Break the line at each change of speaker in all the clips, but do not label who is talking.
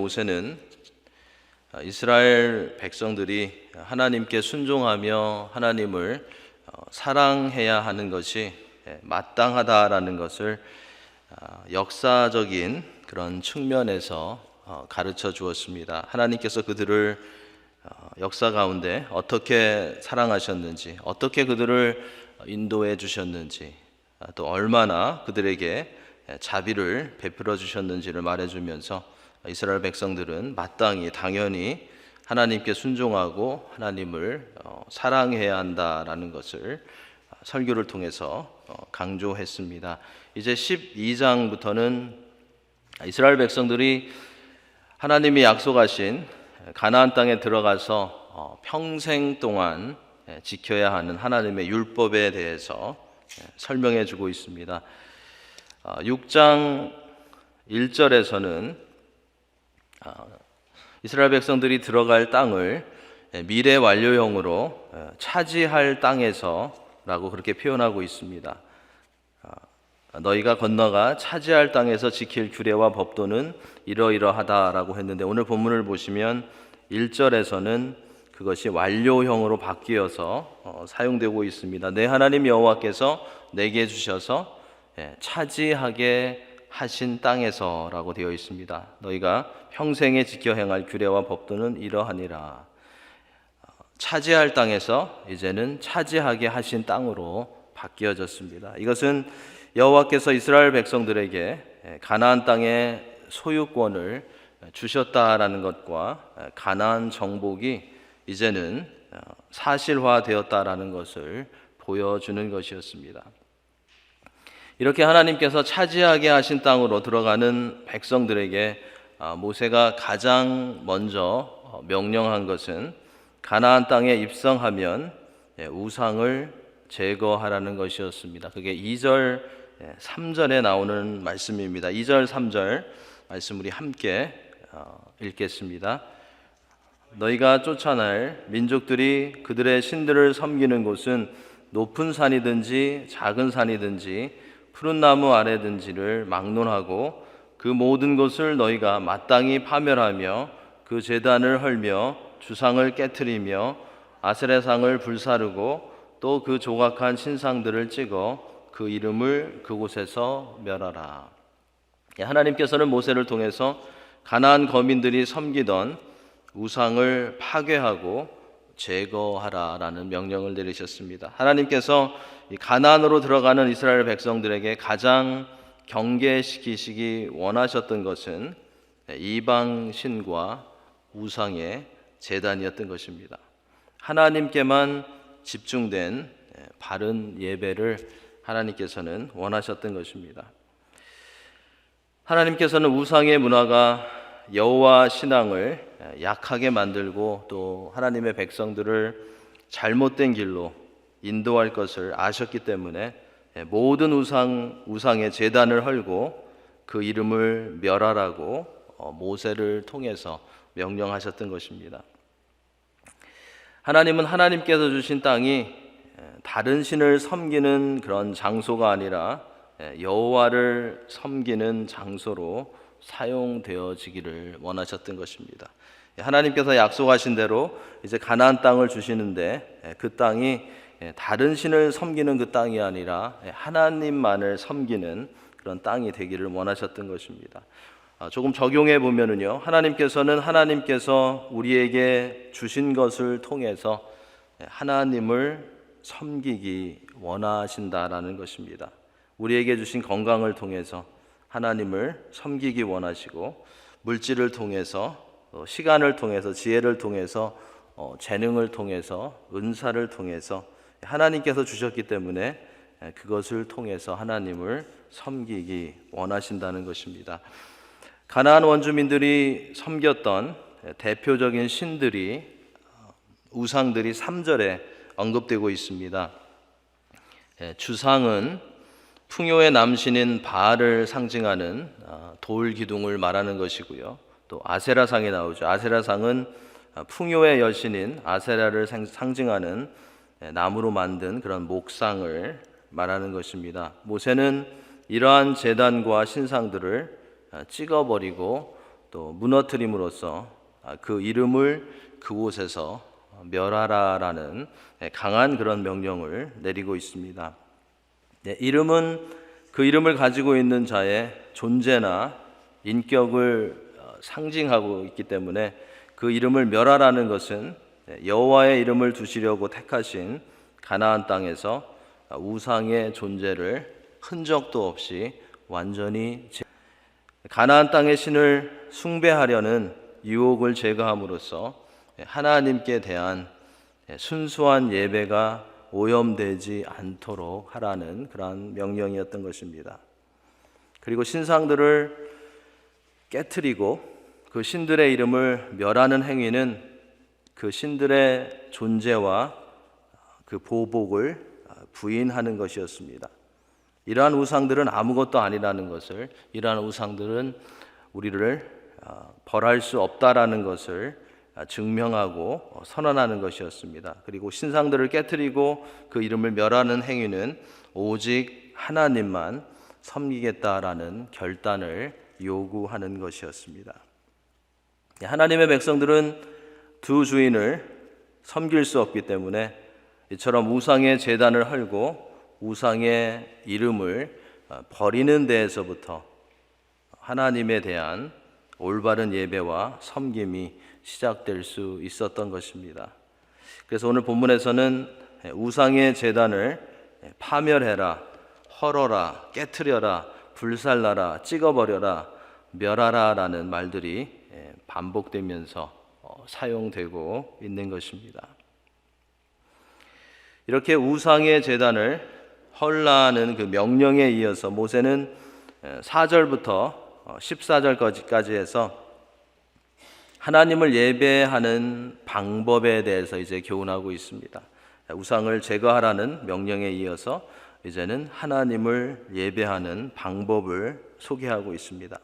모세는 이스라엘 백성들이 하나님께 순종하며 하나님을 사랑해야 하는 것이 마땅하다라는 것을 역사적인 그런 측면에서 가르쳐 주었습니다. 하나님께서 그들을 역사 가운데 어떻게 사랑하셨는지, 어떻게 그들을 인도해 주셨는지, 또 얼마나 그들에게 자비를 베풀어 주셨는지를 말해주면서 이스라엘 백성들은 마땅히 당연히 하나님께 순종하고 하나님을 사랑해야 한다라는 것을 설교를 통해서 강조했습니다. 이제 12장부터는 이스라엘 백성들이 하나님이 약속하신 가나안 땅에 들어가서 평생 동안 지켜야 하는 하나님의 율법에 대해서 설명해 주고 있습니다. 6장 1절에서는 이스라엘 백성들이 들어갈 땅을 미래 완료형으로 차지할 땅에서라고 그렇게 표현하고 있습니다. 너희가 건너가 차지할 땅에서 지킬 규례와 법도는 이러이러하다라고 했는데, 오늘 본문을 보시면 1절에서는 그것이 완료형으로 바뀌어서 사용되고 있습니다. 내 하나님 여호와께서 내게 주셔서 차지하게 하신 땅에서라고 되어 있습니다. 너희가 평생에 지켜 행할 규례와 법도는 이러하니라. 차지할 땅에서 이제는 차지하게 하신 땅으로 바뀌어졌습니다. 이것은 여호와께서 이스라엘 백성들에게 가나안 땅의 소유권을 주셨다라는 것과 가나안 정복이 이제는 사실화되었다라는 것을 보여주는 것이었습니다. 이렇게 하나님께서 차지하게 하신 땅으로 들어가는 백성들에게 모세가 가장 먼저 명령한 것은 가나안 땅에 입성하면 우상을 제거하라는 것이었습니다. 그게 2절, 3절에 나오는 말씀입니다. 2절, 3절 말씀 우리 함께 읽겠습니다. 너희가 쫓아낼 민족들이 그들의 신들을 섬기는 곳은 높은 산이든지 작은 산이든지 푸른 나무 아래든지를 막론하고 그 모든 것을 너희가 마땅히 파멸하며 그 제단을 헐며 주상을 깨트리며 아세라상을 불사르고 또 그 조각한 신상들을 찍어 그 이름을 그곳에서 멸하라. 하나님께서는 모세를 통해서 가나안 거민들이 섬기던 우상을 파괴하고 제거하라라는 명령을 내리셨습니다. 하나님께서 가나안으로 들어가는 이스라엘 백성들에게 가장 경계시키시기 원하셨던 것은 이방 신과 우상의 제단이었던 것입니다. 하나님께만 집중된 바른 예배를 하나님께서는 원하셨던 것입니다. 하나님께서는 우상의 문화가 여호와 신앙을 약하게 만들고 또 하나님의 백성들을 잘못된 길로 인도할 것을 아셨기 때문에 모든 우상의 제단을 헐고 그 이름을 멸하라고 모세를 통해서 명령하셨던 것입니다. 하나님은 하나님께서 주신 땅이 다른 신을 섬기는 그런 장소가 아니라 여호와를 섬기는 장소로 사용되어지기를 원하셨던 것입니다. 하나님께서 약속하신 대로 이제 가나안 땅을 주시는데 그 땅이 다른 신을 섬기는 그 땅이 아니라 하나님만을 섬기는 그런 땅이 되기를 원하셨던 것입니다. 조금 적용해 보면은요, 하나님께서 우리에게 주신 것을 통해서 하나님을 섬기기 원하신다라는 것입니다. 우리에게 주신 건강을 통해서 하나님을 섬기기 원하시고, 물질을 통해서, 시간을 통해서, 지혜를 통해서, 재능을 통해서, 은사를 통해서 하나님께서 주셨기 때문에 그것을 통해서 하나님을 섬기기 원하신다는 것입니다. 가나안 원주민들이 섬겼던 대표적인 신들이, 우상들이 3절에 언급되고 있습니다. 주상은 풍요의 남신인 바알을 상징하는 돌 기둥을 말하는 것이고요. 또 아세라상이 나오죠. 아세라상은 풍요의 여신인 아세라를 상징하는 나무로 만든 그런 목상을 말하는 것입니다. 모세는 이러한 제단과 신상들을 찍어버리고 또 무너뜨림으로써 그 이름을 그곳에서 멸하라라는 강한 그런 명령을 내리고 있습니다. 그 이름을 가지고 있는 자의 존재나 인격을 상징하고 있기 때문에 그 이름을 멸하라는 것은 여호와의 이름을 두시려고 택하신 가나안 땅에서 우상의 존재를 흔적도 없이 완전히 가나안 땅의 신을 숭배하려는 유혹을 제거함으로써 하나님께 대한 순수한 예배가 오염되지 않도록 하라는 그러한 명령이었던 것입니다. 그리고 신상들을 깨트리고 그 신들의 이름을 멸하는 행위는 그 신들의 존재와 그 보복을 부인하는 것이었습니다. 이러한 우상들은 아무것도 아니라는 것을, 이러한 우상들은 우리를 벌할 수 없다라는 것을 증명하고 선언하는 것이었습니다. 그리고 신상들을 깨트리고 그 이름을 멸하는 행위는 오직 하나님만 섬기겠다라는 결단을 요구하는 것이었습니다. 하나님의 백성들은 두 주인을 섬길 수 없기 때문에 이처럼 우상의 제단을 헐고 우상의 이름을 버리는 데에서부터 하나님에 대한 올바른 예배와 섬김이 시작될 수 있었던 것입니다. 그래서 오늘 본문에서는 우상의 제단을 파멸해라, 헐어라, 깨트려라, 불살라라, 찍어버려라, 멸하라 라는 말들이 반복되면서 사용되고 있는 것입니다. 이렇게 우상의 제단을 헐라는 그 명령에 이어서 모세는 4절부터 14절까지 해서 하나님을 예배하는 방법에 대해서 이제 교훈하고 있습니다. 우상을 제거하라는 명령에 이어서 이제는 하나님을 예배하는 방법을 소개하고 있습니다.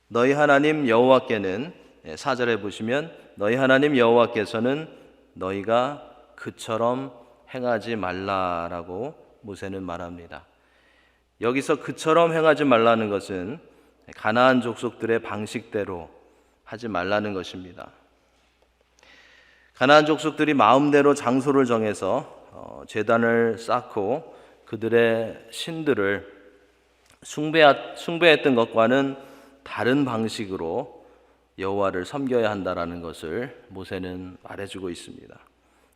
너희 하나님 여호와께는 4절에 보시면 너희 하나님 여호와께서는 너희가 그처럼 행하지 말라라고 모세는 말합니다. 여기서 그처럼 행하지 말라는 것은 가나안 족속들의 방식대로 하지 말라는 것입니다. 가나안 족속들이 마음대로 장소를 정해서 제단을 쌓고 그들의 신들을 숭배했던 것과는 다른 방식으로 여호와를 섬겨야 한다라는 것을 모세는 말해주고 있습니다.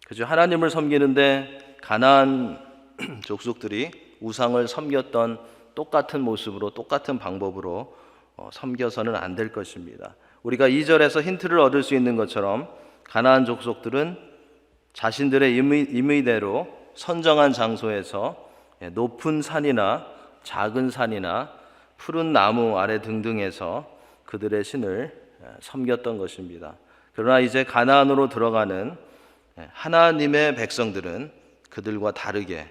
그죠? 하나님을 섬기는데 가나안 족속들이 우상을 섬겼던 똑같은 모습으로 똑같은 방법으로 섬겨서는 안 될 것입니다. 우리가 2절에서 힌트를 얻을 수 있는 것처럼 가나안 족속들은 자신들의 임의대로 선정한 장소에서 높은 산이나 작은 산이나 푸른 나무 아래 등등에서 그들의 신을 섬겼던 것입니다. 그러나 이제 가나안으로 들어가는 하나님의 백성들은 그들과 다르게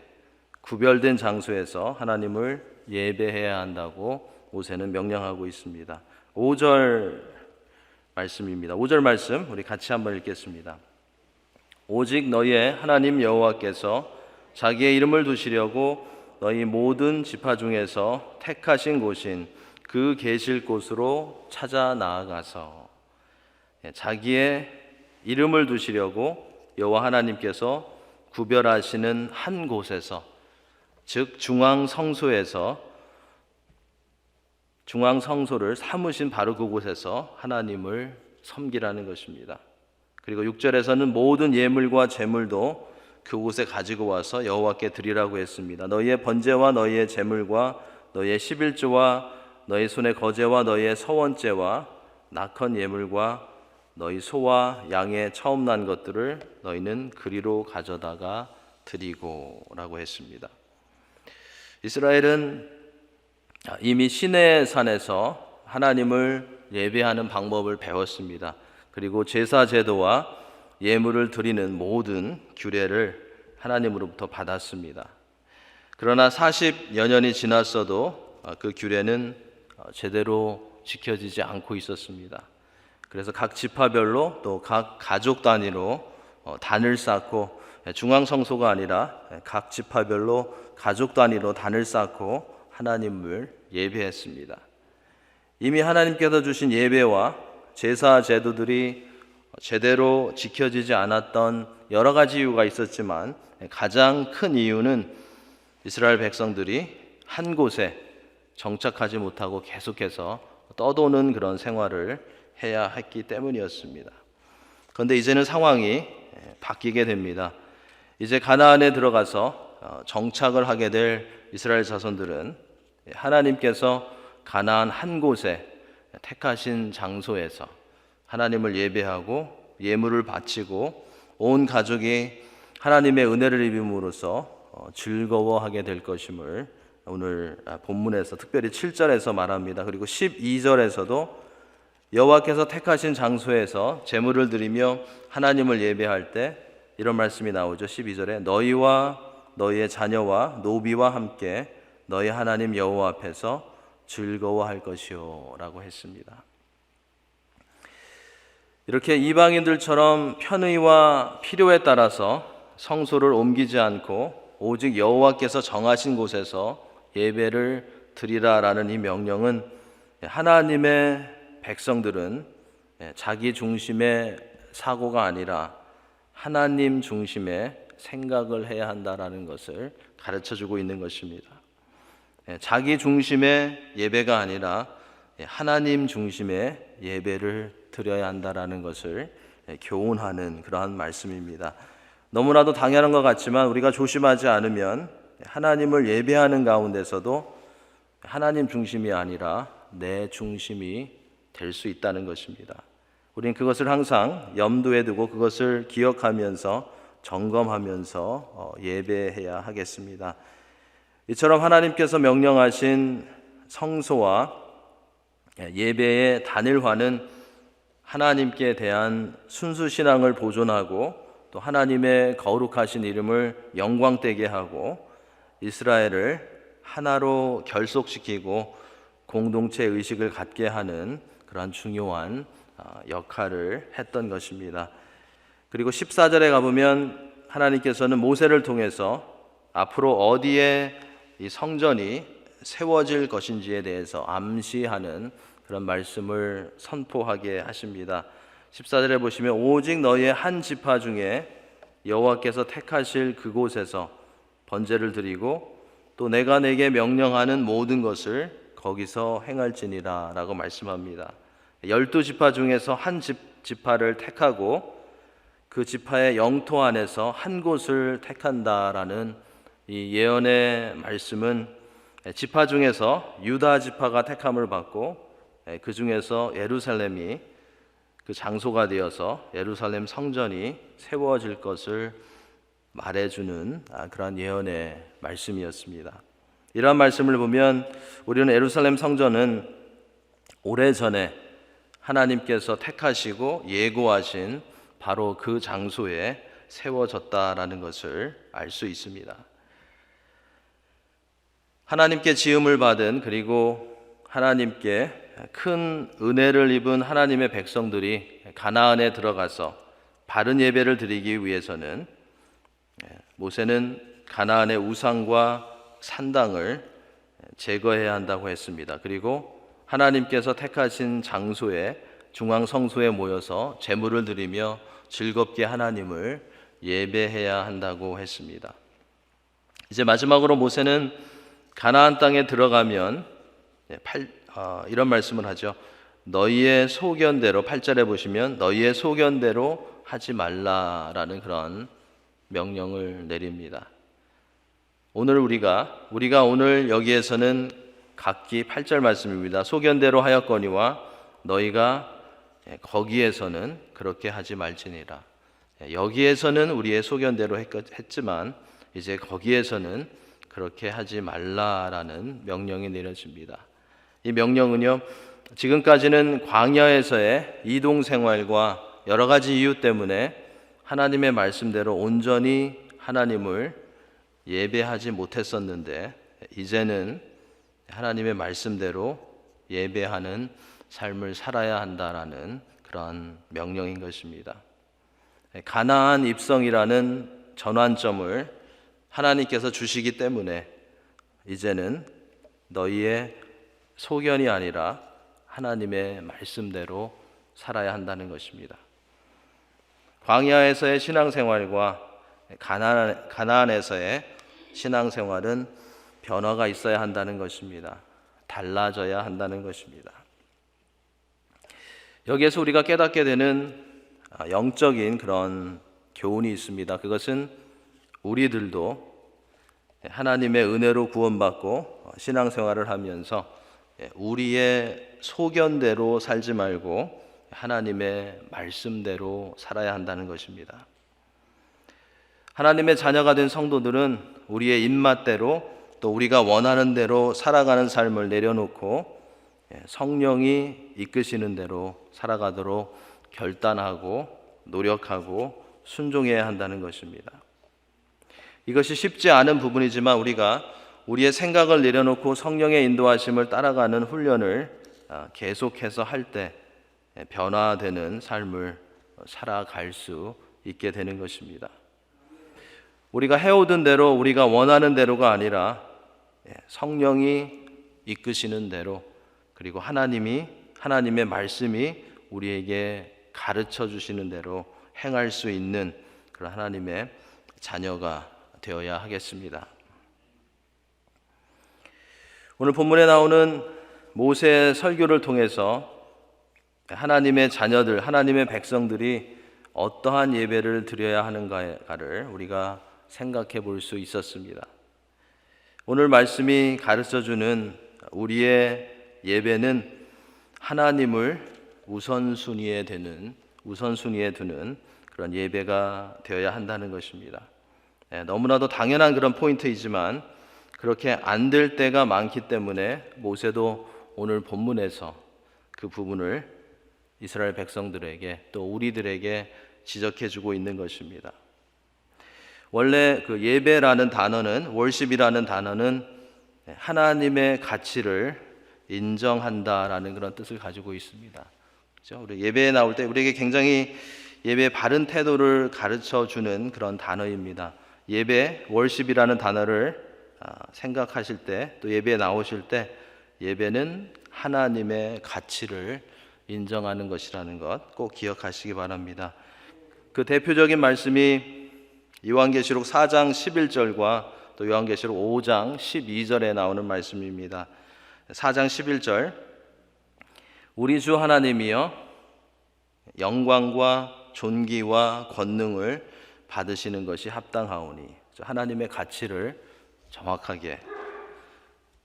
구별된 장소에서 하나님을 예배해야 한다고 모세는 명령하고 있습니다. 5절 말씀입니다. 5절 말씀 우리 같이 한번 읽겠습니다. 오직 너희의 하나님 여호와께서 자기의 이름을 두시려고 너희 모든 지파 중에서 택하신 곳인 그 계실 곳으로 찾아 나아가서 자기의 이름을 두시려고 여호와 하나님께서 구별하시는 한 곳에서, 즉 중앙성소를 삼으신 바로 그곳에서 하나님을 섬기라는 것입니다. 그리고 6절에서는 모든 예물과 제물도 그곳에 가지고 와서 여호와께 드리라고 했습니다. 너희의 번제와 너희의 제물과 너희의 11조와 너희 손의 거제와 너희의 서원제와 낙헌 예물과 너희 소와 양의 처음 난 것들을 너희는 그리로 가져다가 드리고 라고 했습니다. 이스라엘은 이미 시내 산에서 하나님을 예배하는 방법을 배웠습니다. 그리고 제사 제도와 예물을 드리는 모든 규례를 하나님으로부터 받았습니다. 그러나 40여 년이 지났어도 그 규례는 제대로 지켜지지 않고 있었습니다. 그래서 각 지파별로 또 각 가족 단위로 단을 쌓고, 중앙성소가 아니라 각 지파별로 가족 단위로 단을 쌓고 하나님을 예배했습니다. 이미 하나님께서 주신 예배와 제사 제도들이 제대로 지켜지지 않았던 여러 가지 이유가 있었지만 가장 큰 이유는 이스라엘 백성들이 한 곳에 정착하지 못하고 계속해서 떠도는 그런 생활을 해야 했기 때문이었습니다. 그런데 이제는 상황이 바뀌게 됩니다. 이제 가나안에 들어가서 정착을 하게 될 이스라엘 자손들은 하나님께서 가나안 한 곳에 택하신 장소에서 하나님을 예배하고 예물을 바치고 온 가족이 하나님의 은혜를 입음으로써 즐거워하게 될 것임을 오늘 본문에서 특별히 7절에서 말합니다. 그리고 12절에서도 여호와께서 택하신 장소에서 제물을 드리며 하나님을 예배할 때 이런 말씀이 나오죠. 12절에 너희와 너희의 자녀와 노비와 함께 너희 하나님 여호와 앞에서 즐거워할 것이요 라고 했습니다. 이렇게 이방인들처럼 편의와 필요에 따라서 성소를 옮기지 않고 오직 여호와께서 정하신 곳에서 예배를 드리라라는 이 명령은 하나님의 백성들은 자기 중심의 사고가 아니라 하나님 중심의 생각을 해야 한다라는 것을 가르쳐주고 있는 것입니다. 자기 중심의 예배가 아니라 하나님 중심의 예배를 드려야 한다라는 것을 교훈하는 그러한 말씀입니다. 너무나도 당연한 것 같지만 우리가 조심하지 않으면 하나님을 예배하는 가운데서도 하나님 중심이 아니라 내 중심이 될 수 있다는 것입니다. 우리는 그것을 항상 염두에 두고 그것을 기억하면서 점검하면서 예배해야 하겠습니다. 이처럼 하나님께서 명령하신 성소와 예배의 단일화는 하나님께 대한 순수 신앙을 보존하고 또 하나님의 거룩하신 이름을 영광되게 하고 이스라엘을 하나로 결속시키고 공동체 의식을 갖게 하는 그러한 중요한 역할을 했던 것입니다. 그리고 14절에 가보면 하나님께서는 모세를 통해서 앞으로 어디에 이 성전이 세워질 것인지에 대해서 암시하는 그런 말씀을 선포하게 하십니다. 14절에 보시면 오직 너희의 한 지파 중에 여호와께서 택하실 그곳에서 번제를 드리고 또 내가 내게 명령하는 모든 것을 거기서 행할지니라 라고 말씀합니다. 12지파 중에서 한 지파를 택하고 그 지파의 영토 안에서 한 곳을 택한다라는 이 예언의 말씀은 지파 중에서 유다 지파가 택함을 받고 그 중에서 예루살렘이 그 장소가 되어서 예루살렘 성전이 세워질 것을 말해주는 그러한 예언의 말씀이었습니다. 이러한 말씀을 보면 우리는 예루살렘 성전은 오래전에 하나님께서 택하시고 예고하신 바로 그 장소에 세워졌다라는 것을 알 수 있습니다. 하나님께 지음을 받은 그리고 하나님께 큰 은혜를 입은 하나님의 백성들이 가나안에 들어가서 바른 예배를 드리기 위해서는 모세는 가나안의 우상과 산당을 제거해야 한다고 했습니다. 그리고 하나님께서 택하신 장소에 중앙 성소에 모여서 제물을 드리며 즐겁게 하나님을 예배해야 한다고 했습니다. 이제 마지막으로 모세는 가나안 땅에 들어가면 이런 말씀을 하죠. 너희의 소견대로 8절에 보시면 너희의 소견대로 하지 말라라는 그런 명령을 내립니다. 오늘 우리가 오늘 여기에서는 각기 8절 말씀입니다. 소견대로 하였거니와 너희가 거기에서는 그렇게 하지 말지니라. 여기에서는 우리의 소견대로 했지만 이제 거기에서는 그렇게 하지 말라라는 명령이 내려집니다. 이 명령은요, 지금까지는 광야에서의 이동 생활과 여러 가지 이유 때문에 하나님의 말씀대로 온전히 하나님을 예배하지 못했었는데 이제는 하나님의 말씀대로 예배하는 삶을 살아야 한다라는 그런 명령인 것입니다. 가나안 입성이라는 전환점을 하나님께서 주시기 때문에 이제는 너희의 소견이 아니라 하나님의 말씀대로 살아야 한다는 것입니다. 광야에서의 신앙생활과 가나안에서의 신앙생활은 변화가 있어야 한다는 것입니다. 달라져야 한다는 것입니다. 여기에서 우리가 깨닫게 되는 영적인 그런 교훈이 있습니다. 그것은 우리들도 하나님의 은혜로 구원받고 신앙생활을 하면서 우리의 소견대로 살지 말고 하나님의 말씀대로 살아야 한다는 것입니다. 하나님의 자녀가 된 성도들은 우리의 입맛대로 또 우리가 원하는 대로 살아가는 삶을 내려놓고 성령이 이끄시는 대로 살아가도록 결단하고 노력하고 순종해야 한다는 것입니다. 이것이 쉽지 않은 부분이지만 우리가 우리의 생각을 내려놓고 성령의 인도하심을 따라가는 훈련을 계속해서 할 때 변화되는 삶을 살아갈 수 있게 되는 것입니다. 우리가 해오던 대로 우리가 원하는 대로가 아니라 성령이 이끄시는 대로 그리고 하나님의 말씀이 우리에게 가르쳐 주시는 대로 행할 수 있는 그런 하나님의 자녀가 되어야 하겠습니다. 오늘 본문에 나오는 모세의 설교를 통해서 하나님의 자녀들, 하나님의 백성들이 어떠한 예배를 드려야 하는가를 우리가 생각해 볼 수 있었습니다. 오늘 말씀이 가르쳐주는 우리의 예배는 하나님을 우선순위에 두는 그런 예배가 되어야 한다는 것입니다. 너무나도 당연한 그런 포인트이지만 그렇게 안 될 때가 많기 때문에 모세도 오늘 본문에서 그 부분을 이스라엘 백성들에게 또 우리들에게 지적해주고 있는 것입니다. 원래 그 예배라는 단어는 월십이라는 단어는 하나님의 가치를 인정한다라는 그런 뜻을 가지고 있습니다. 그렇죠? 우리 예배에 나올 때 우리에게 굉장히 예배의 바른 태도를 가르쳐 주는 그런 단어입니다. 예배, 월십이라는 단어를 생각하실 때 또 예배에 나오실 때 예배는 하나님의 가치를 인정하는 것이라는 것 꼭 기억하시기 바랍니다. 그 대표적인 말씀이 요한계시록 4장 11절과 또 요한계시록 5장 12절에 나오는 말씀입니다. 4장 11절 우리 주 하나님이여 영광과 존귀와 권능을 받으시는 것이 합당하오니 하나님의 가치를 정확하게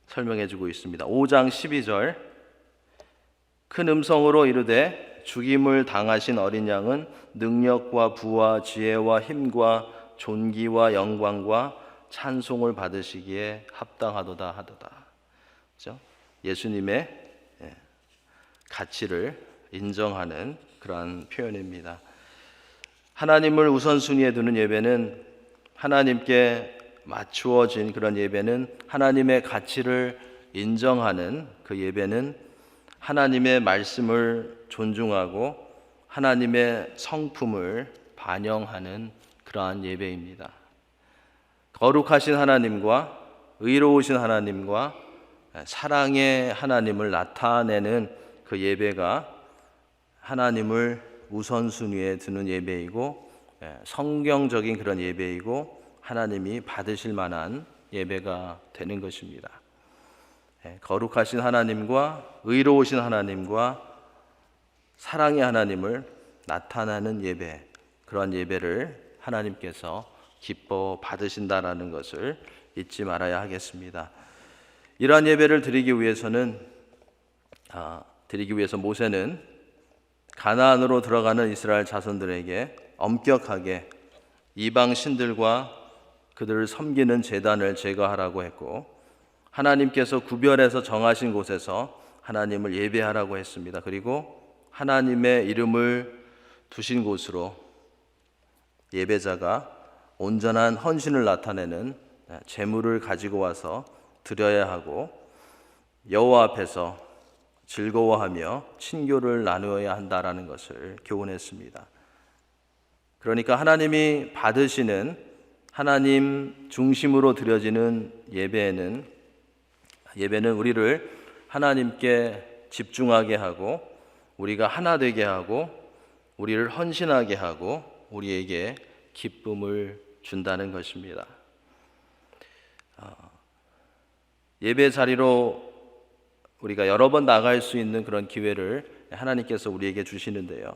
설명해 주고 있습니다. 5장 12절 큰 음성으로 이르되 죽임을 당하신 어린 양은 능력과 부와 지혜와 힘과 존귀와 영광과 찬송을 받으시기에 합당하도다 하도다. 그렇죠? 예수님의 가치를 인정하는 그러한 표현입니다. 하나님을 우선순위에 두는 예배는 하나님께 맞추어진 그런 예배는 하나님의 가치를 인정하는 그 예배는 하나님의 말씀을 존중하고 하나님의 성품을 반영하는 그러한 예배입니다. 거룩하신 하나님과 의로우신 하나님과 사랑의 하나님을 나타내는 그 예배가 하나님을 우선순위에 두는 예배이고 성경적인 그런 예배이고 하나님이 받으실 만한 예배가 되는 것입니다. 거룩하신 하나님과 의로우신 하나님과 사랑의 하나님을 나타나는 예배, 그런 예배를 하나님께서 기뻐 받으신다라는 것을 잊지 말아야 하겠습니다. 이러한 예배를 드리기 위해서 모세는 가나안으로 들어가는 이스라엘 자손들에게 엄격하게 이방 신들과 그들을 섬기는 제단을 제거하라고 했고 하나님께서 구별해서 정하신 곳에서 하나님을 예배하라고 했습니다. 그리고 하나님의 이름을 두신 곳으로 예배자가 온전한 헌신을 나타내는 제물을 가지고 와서 드려야 하고 여호와 앞에서 즐거워하며 친교를 나누어야 한다라는 것을 교훈했습니다. 그러니까 하나님이 받으시는 하나님 중심으로 드려지는 예배는 우리를 하나님께 집중하게 하고 우리가 하나 되게 하고 우리를 헌신하게 하고 우리에게 기쁨을 준다는 것입니다. 예배 자리로 우리가 여러 번 나갈 수 있는 그런 기회를 하나님께서 우리에게 주시는데요.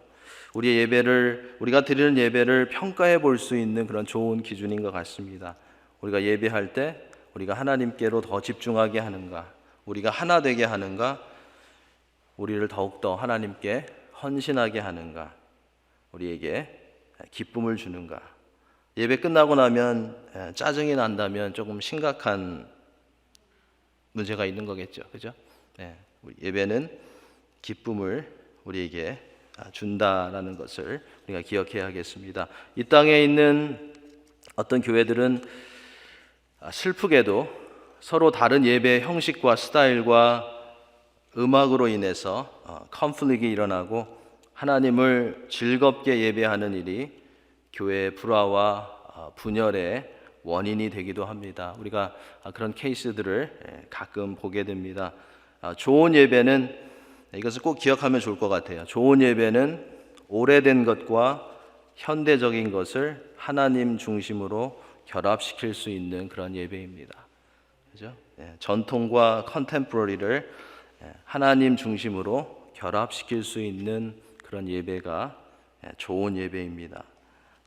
우리가 드리는 예배를 평가해 볼 수 있는 그런 좋은 기준인 것 같습니다. 우리가 예배할 때 우리가 하나님께로 더 집중하게 하는가, 우리가 하나 되게 하는가, 우리를 더욱더 하나님께 헌신하게 하는가, 우리에게 기쁨을 주는가. 예배 끝나고 나면 짜증이 난다면 조금 심각한 문제가 있는 거겠죠. 그죠? 예배는 기쁨을 우리에게 준다라는 것을 우리가 기억해야 하겠습니다. 이 땅에 있는 어떤 교회들은 슬프게도 서로 다른 예배 형식과 스타일과 음악으로 인해서 컨플릭이 일어나고 하나님을 즐겁게 예배하는 일이 교회의 불화와 분열의 원인이 되기도 합니다. 우리가 그런 케이스들을 가끔 보게 됩니다. 좋은 예배는, 이것을 꼭 기억하면 좋을 것 같아요. 좋은 예배는 오래된 것과 현대적인 것을 하나님 중심으로 결합시킬 수 있는 그런 예배입니다. 그죠? 전통과 컨템포러리를 하나님 중심으로 결합시킬 수 있는 그런 예배가 좋은 예배입니다.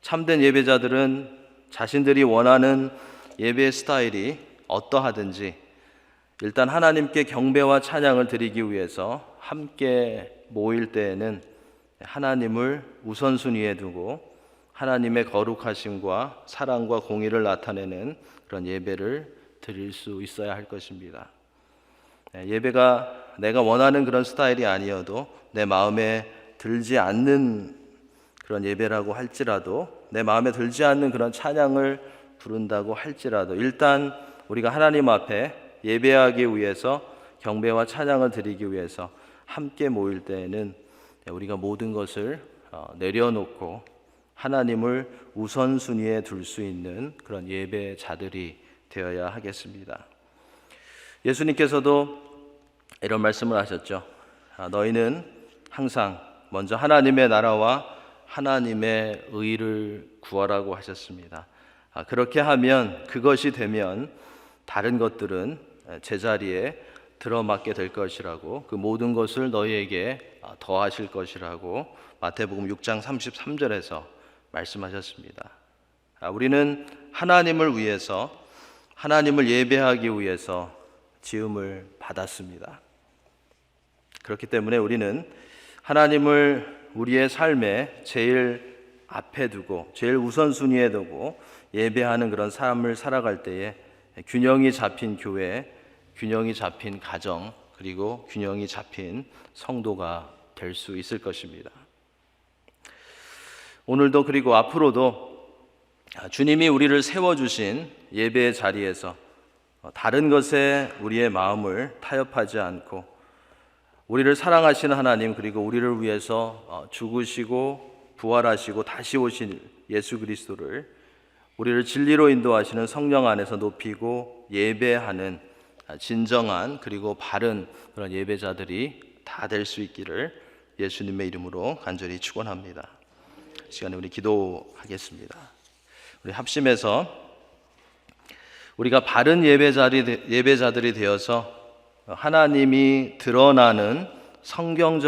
참된 예배자들은 자신들이 원하는 예배 스타일이 어떠하든지 일단 하나님께 경배와 찬양을 드리기 위해서 함께 모일 때에는 하나님을 우선순위에 두고 하나님의 거룩하심과 사랑과 공의를 나타내는 그런 예배를 드릴 수 있어야 할 것입니다. 예배가 내가 원하는 그런 스타일이 아니어도 내 마음에 들지 않는 그런 예배라고 할지라도, 내 마음에 들지 않는 그런 찬양을 부른다고 할지라도 일단 우리가 하나님 앞에 예배하기 위해서, 경배와 찬양을 드리기 위해서 함께 모일 때에는 우리가 모든 것을 내려놓고 하나님을 우선순위에 둘 수 있는 그런 예배자들이 되어야 하겠습니다. 예수님께서도 이런 말씀을 하셨죠. 너희는 항상 먼저 하나님의 나라와 하나님의 의를 구하라고 하셨습니다. 그렇게 하면, 그것이 되면 다른 것들은 제자리에 들어맞게 될 것이라고, 그 모든 것을 너희에게 더하실 것이라고 마태복음 6장 33절에서 말씀하셨습니다. 우리는 하나님을 위해서, 하나님을 예배하기 위해서 지음을 받았습니다. 그렇기 때문에 우리는 하나님을 우리의 삶에 제일 앞에 두고, 제일 우선순위에 두고 예배하는 그런 삶을 살아갈 때에 균형이 잡힌 교회, 균형이 잡힌 가정, 그리고 균형이 잡힌 성도가 될 수 있을 것입니다. 오늘도 그리고 앞으로도 주님이 우리를 세워주신 예배의 자리에서 다른 것에 우리의 마음을 타협하지 않고 우리를 사랑하시는 하나님, 그리고 우리를 위해서 죽으시고 부활하시고 다시 오신 예수 그리스도를, 우리를 진리로 인도하시는 성령 안에서 높이고 예배하는 진정한 그리고 바른 그런 예배자들이 다 될 수 있기를 예수님의 이름으로 간절히 축원합니다. 이 시간에 우리 기도하겠습니다. 우리 합심해서 우리가 바른 예배자들이 되어서 하나님이 드러나는 성경적